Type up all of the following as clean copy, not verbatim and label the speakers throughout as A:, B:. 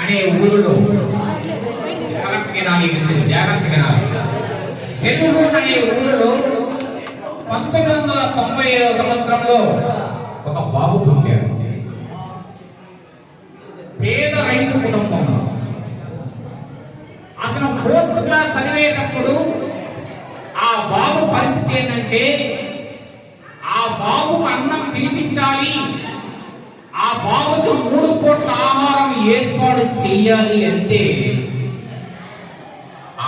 A: అనే ఊరిలో జాగ్రత్తగా సెల్లూరు అనే ఊరిలో 1995 సంవత్సరంలో ఒక బాబు పుట్టాడు. పేద రైతు కుటుంబం. అతను 4th క్లాస్ చదివేటప్పుడు ఆ బాబు పరిస్థితి ఏంటంటే ఆ బాబుకు అన్నం తినిపించాలి, ఆ బాబుకు 3 పూట్ల ఆహారం ఏర్పాటు చెయ్యాలి అంటే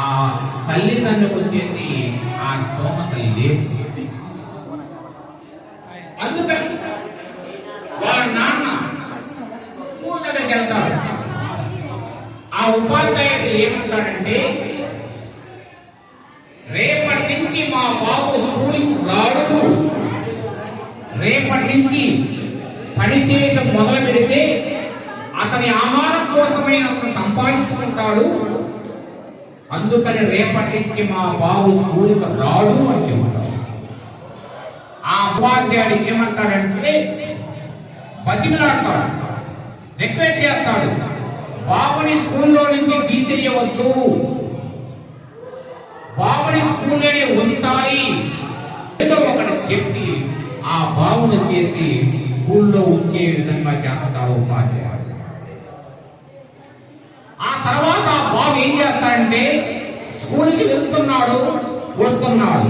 A: ఆ తల్లిదండ్రులకు వచ్చేసి ఆ స్తోమత లేదు. అందుకని వాళ్ళ నాన్న స్కూల్ దగ్గరికి వెళ్తాడు. ఆ ఉపాధ్యాయుడు ఏమంటాడంటే, రేపటి నుంచి మా బాబు స్కూల్కి రాడు, రేపటి నుంచి పని చేయడం మొదలు పెడితే అతని ఆహారం కోసమే అతను సంపాదించుకుంటాడు, అందుకని రేపటి నుంచి మా బాబు స్కూల్కి రాడు అని చెప్తాడు. ఆ ఉపాధ్యాయుడు ఏమంటాడంటే, బతిమిలాడతాడు, రిక్వెస్ట్ చేస్తాడు, బాబుని స్కూల్లో నుంచి తీసేయవద్దు, బాబుని స్కూల్లోనే ఉంచాలి, ఏదో ఒకటి చెప్పి ఆ బాబును చేసి స్కూల్లో ఉంచే విధంగా చేస్తాడు ఉపాధ్యాయుడు. ఆ తర్వాత ఆ బాబు ఏం చేస్తాడంటే, స్కూల్కి వెళ్తున్నాడు, వస్తున్నాడు,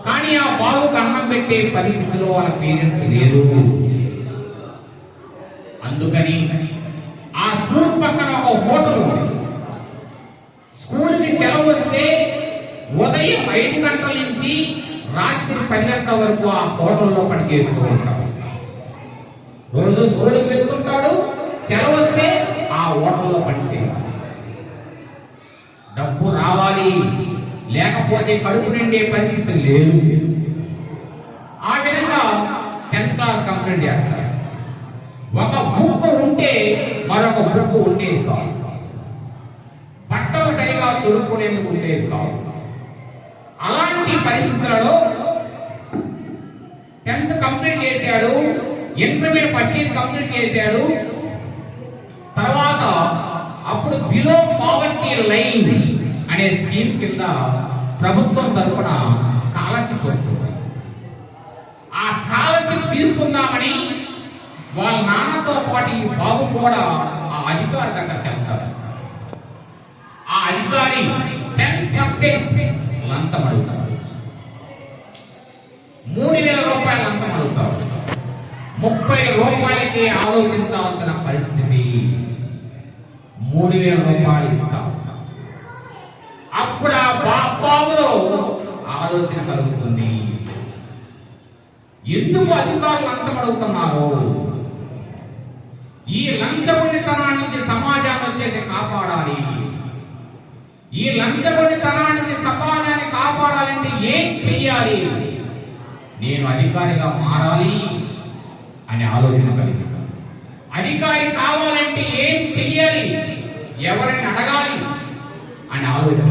A: కానీ ఆ బాబుకు అన్నం పెట్టే పరిస్థితిలో వాళ్ళ పేరెంట్స్ లేరు. అందుకని ఆ స్కూల్ పక్కన ఒక హోటల్ ఉంది. స్కూల్కి సెలవు వస్తే ఉదయం 5 గంటల నుంచి రాత్రి 10 గంటల వరకు ఆ హోటల్లో పనిచేస్తూ ఉంటాడు. రోజు స్కూల్కి వెళ్తుంటాడు, సెలవు వస్తే ఆ హోటల్లో పనిచేయాలి. డబ్బు రావాలి, లేకపోతే కడుపు నిండే పరిస్థితి లేదు. ఆ విధంగా 10th క్లాస్ కంప్లీట్ చేస్తారు. ఒక బుక్ ఉంటే మరొక బుక్ ఉండేది కాదు, బట్టలు సరిగా తొడుక్కునేందుకు ఉండేది కాదు. అలాంటి పరిస్థితులలో 10th కంప్లీట్ చేశాడు, ఇంటర్మీడియట్ ఫస్ట్ ఇయర్ కంప్లీట్ చేశాడు. తర్వాత అప్పుడు బిలో పావర్టీ లైన్ అనే స్కీమ్ కింద ప్రభుత్వం తరఫున స్కాలర్షిప్ వస్తుంది. ఆ స్కాలర్షిప్ తీసుకుందామని వాళ్ళ నాన్నతో పాటు ఈ బాబు కూడా ఆ అధికారి దగ్గరికి వెళ్తారు. ఆ అధికారి 10% లంచం అడుగుతాడు, 3000 రూపాయలు లంచం అడుగుతాడు. 30 రూపాయలకి ఆలోచించాల్సిన పరిస్థితి, 3000 రూపాయలు ఇస్తాం. అప్పుడు ఆ బాబులో ఆలోచన కలుగుతుంది, ఎందుకు అధికారులు లంచం అడుగుతున్నారు? ఈ లంచగొండితనాన్ని నుంచి సమాజాన్ని వచ్చేసి కాపాడాలి, ఈ లంచగొండితనాన్ని నుంచి సమాజాన్ని కాపాడాలంటే ఏం చెయ్యాలి? నేను అధికారిగా మారాలి అనే ఆలోచన కలిగింది. అధికారి కావాలంటే ఏం చెయ్యాలి, ఎవరిని అడగాలి అనే ఆలోచన.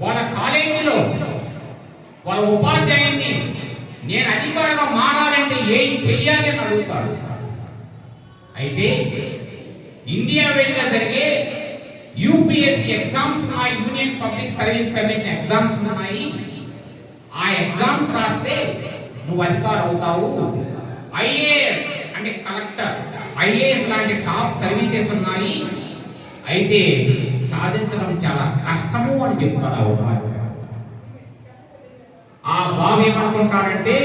A: వాళ్ళ కాలేజీలో వాళ్ళ ఉపాధ్యాయుని నేను అధికారిగా మారాలంటే ఏం చెయ్యాలి అని అడుగుతాడు. అయితే ఇండియా వైడ్గా జరిగే యూపీఎస్సీ ఎగ్జామ్స్ ఉన్నాయి, union public service commission exams ఉన్నాయి. ఆ ఎగ్జామ్స్ రాస్తే నువ్వు అధికారం అవుతావు. ఐఏఎస్ అంటే కలెక్టర్, ఐఏఎస్ లాంటి టాప్ సర్వీసెస్ ఉన్నాయి, అయితే సాధించడం చాలా కష్టము అని చెప్తాడు. ఆ బాబు ఏమనుకుంటాడంటే,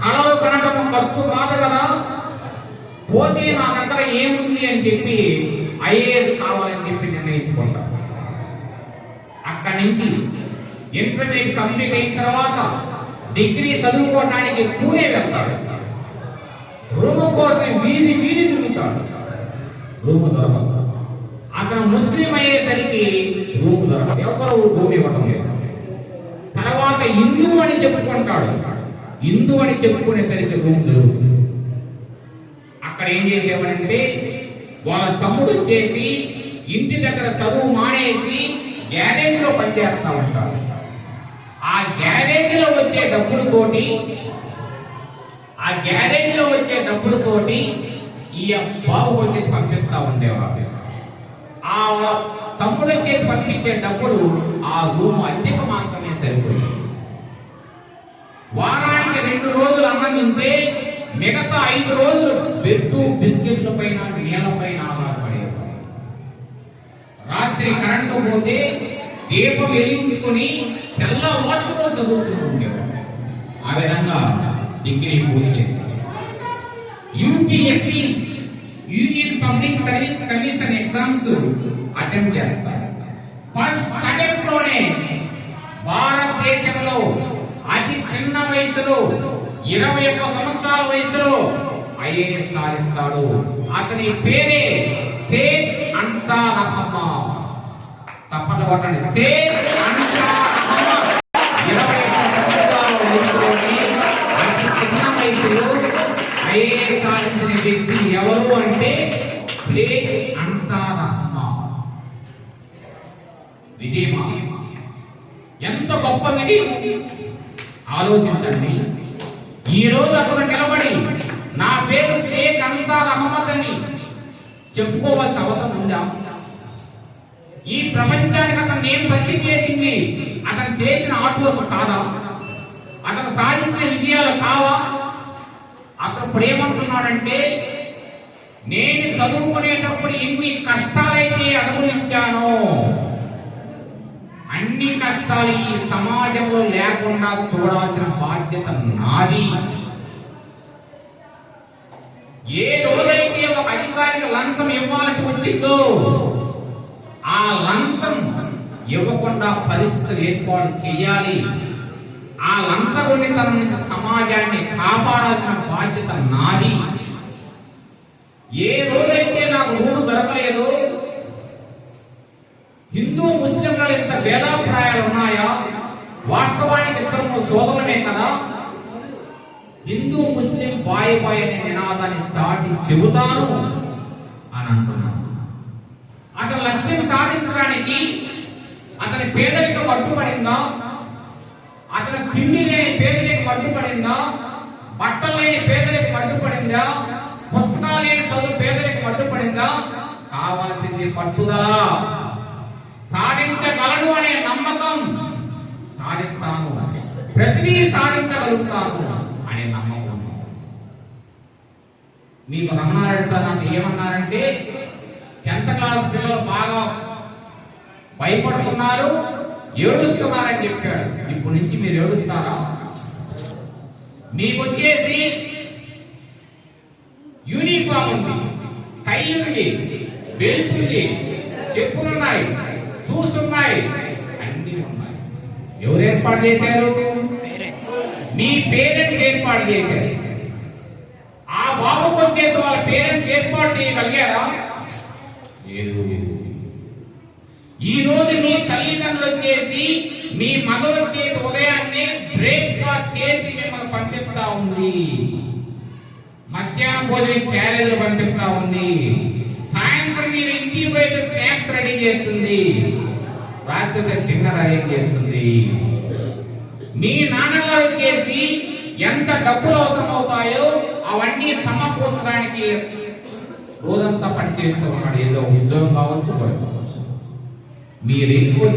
A: కళలు కనడం ఖర్చు కాదు కదా, పోతే నా దగ్గర ఏముంది అని చెప్పి ఐఏఎస్ కావాలని చెప్పి నిర్ణయించుకుంటాడు. అక్కడి నుంచి ఇంటర్మీడియట్ కంప్లీట్ అయిన తర్వాత డిగ్రీ చదువుకోవడానికి పూణే వెళ్తాడు. రూమ్ కోసం వీధి వీధి తిరుగుతాడు, రూమ్ దొరకదు. అతను ముస్లిం అయ్యేసరికి రూమ్ దొరకదు, ఎవరు రూమ్ ఇవ్వడం లేదు. తర్వాత హిందూ అని చెప్పుకుంటాడు, హిందూ అని చెప్పుకునేసరికి రూమ్ దొరుకుతుంది. అక్కడ ఏం చేసేవాడంటే, వాళ్ళ తమ్ముడు వచ్చేసి ఇంటి దగ్గర చదువు మానేసి గ్యారేజ్లో పనిచేస్తా ఉంటాడు. ఆ గ్యారేజ్లో వచ్చే డబ్బులతోటి ఆ గ్యారేజీలో వచ్చే డబ్బులతోటి ఈ బాబు వచ్చేసి పంపిస్తా ఉండేవాడు. ఆ తమ్ముడు వచ్చేసి పంపించే డబ్బులు ఆ రూమ్ అద్దెకు మాత్రమే సరిపోయింది. వారానికి 2 రోజులు అన్నం తింటే మిగతా 5 రోజులు బెడ్డు బిస్కెట్ల పైన నీళ్ళ పైన ఆధారపడేవాడు. రాత్రి కరెంటు పోతే దీపం వెలిగించుకుని తెల్లవారుతో చదువుతూ ఉండేవాడు. ఆ విధంగా డిగ్రీ పూర్తి చేశాడు. UPSC union public service commission exams attempt చేస్తారు. ఫస్ట్ అటెంప్ట్ లోనే భారతదేశంలో అతి చిన్న వయసులో 21 సంవత్సరాల వయసులో ఐఏఎస్ సాధిస్తాడు. అతని పేరే షేక్ అన్సార్ అహ్మద్. తప్పకుండా కొట్టండి, షేక్ అన్సార్ అహ్మద్. 21 సంవత్సరాల వయసులోనే అతి చిన్న వయసులో ఐఏఎస్ సాధించిన వ్యక్తి ఎవరు అంటే షేక్ అన్సార్ అహ్మద్. విజయమా ఎంత గొప్ప విజయం ఆలోచించండి. ఈ రోజు అతను నిలబడి నా పేరు షేక్ అన్సార్ అహ్మద్ అని చెప్పుకోవాల్సిన అవసరం ఉందా? ఈ ప్రపంచానికి అతను ఏం పరిచయం చేసింది అతను చేసిన ఆర్ట్వర్క్ కాదా? అతను సాధించిన విజయాలు కావా? అతను ఇప్పుడు ఏమంటున్నాడంటే, నేను చదువుకునేటప్పుడు ఎన్ని కష్టాలైతే అనుభవించానో అన్ని కష్టాలు ఈ సమాజంలో లేకుండా చూడాల్సిన బాధ్యత నాది. ఏ రోజైతే ఒక అధికారికి లంచం ఇవ్వాల్సి వచ్చిందో ఆ లంచం ఇవ్వకుండా పరిస్థితులు ఏర్పాటు చేయాలి. ఆ లంచగొండితనం నుంచి సమాజాన్ని కాపాడాల్సిన బాధ్యత నాది. ఏ రోజైతే నాకు రూలు దొరకలేదో, హిందూ ముస్లింల ఎంత భేదాభిప్రాయాలు ఉన్నాయా? వాస్తవానికి ఇద్దరు సోదరులమే కదా. హిందూ ముస్లిం బాయ్ బాయ్ అనే నినాదాన్ని చాటి చెబుతాను అని అంటున్నాను. అతని లక్ష్యం సాధించడానికి అతని పేదరికం అడ్డుపడిందా? అతని తిండి లేని పేదరికం అడ్డుపడిందా? బట్టలు లేని పేదరికం అడ్డుపడిందా? పుస్తకాలు లేని చదువు పేదరికం అడ్డుపడిందా? కావాల్సింది పట్టుదల. సాధించగలను అనే నమ్మకం. సాధిస్తాను, ప్రతిదీ సాధించగలుగుతాను అనే నమ్మకం. మీకు రమణారెడ్డి సార్ నాకు ఏమన్నారంటే, 10th క్లాస్ పిల్లలు బాగా భయపడుతున్నారు, ఏడుస్తున్నారని చెప్పాడు. ఇప్పటి నుంచి మీరు ఏడుస్తారా? మీకు వచ్చేసి యూనిఫామ్ ఉంది, టై ఉంది, బెల్ట్ ఉంది, చెప్పులున్నాయి, చూస్తున్నాయి, అన్ని ఉన్నాయి. ఎవరు ఏర్పాటు చేశారు? మీ పేరెంట్స్ ఏర్పాటు చేశారు. ఆ బాబుకు వచ్చేసి వాళ్ళ పేరెంట్స్ ఏర్పాటు చేయగలిగారా? ఈ రోజు మీ తల్లిదండ్రులు వచ్చేసి, మీ మదర్ వచ్చేసి ఉదయాన్నే బ్రేక్ఫాస్ట్ చేసి మిమ్మల్ని పంపిస్తా ఉంది, మధ్యాహ్నం భోజనం క్యారేజీలు పంపిస్తా ఉంది, సాయంత్రం మీరు ఇంటికి పోయి స్నాక్స్ రెడీ చేస్తుంది, రాత్రి డిన్నర్ అరేంజ్ చేస్తుంది. మీ నాన్నగారు వచ్చేసి ఎంత డబ్బులు అవసరం అవుతాయో అవన్నీ సమకూర్చడానికి రోజంతా పనిచేస్తూ ఉన్నాడు. ఏదో ఉద్యోగం కావచ్చు, కావచ్చు. మీరు ఎక్కువ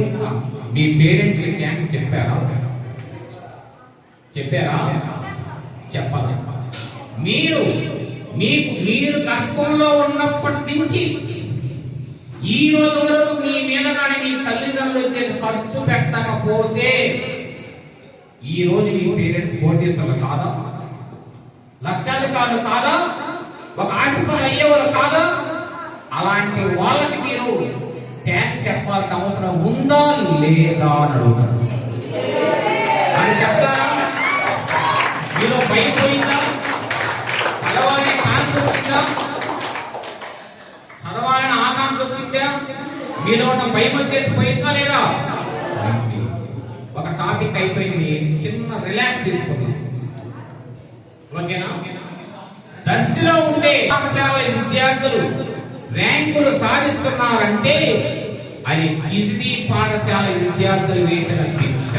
A: మీ పేరెంట్స్ థ్యాంక్స్ చెప్పారా? చెప్పాలి. మీరు గర్భంలో ఉన్నప్పటి నుంచి ఈ రోజు వరకు మీ మీద కానీ మీ తల్లిదండ్రులు ఖర్చు పెట్టకపోతే ఈ రోజు మీ పేరెంట్స్ కోటీశ్వరులు కాదా? లక్షాధికారులు కాదా? ఒక ఆశిపలు అయ్యేవారు కాదా? అలాంటి వాళ్ళకి మీరు ట్యాక్స్ చెప్పాల్సిన అవసరం ఉందా లేదా అని అడుగుతారు. అని చెప్తారా? మీలో భయపోయిందా? చదవాలని కాంక్ష వచ్చిందా? చదవాలని ఆకాంక్ష వచ్చిందా? మీలో ఉన్న భయం వచ్చేసి పోయిందా లేదా? ఒక టాపిక్ అయిపోయింది, చిన్న రిలాక్స్ తీసుకుందాం, ఓకేనా? దర్శిలో ఉండే పాఠశాల విద్యార్థులు ర్యాంకులు సాధిస్తున్నారంటే అది కిజ్నీ పాఠశాల విద్యార్థులు వేసిన భిక్ష.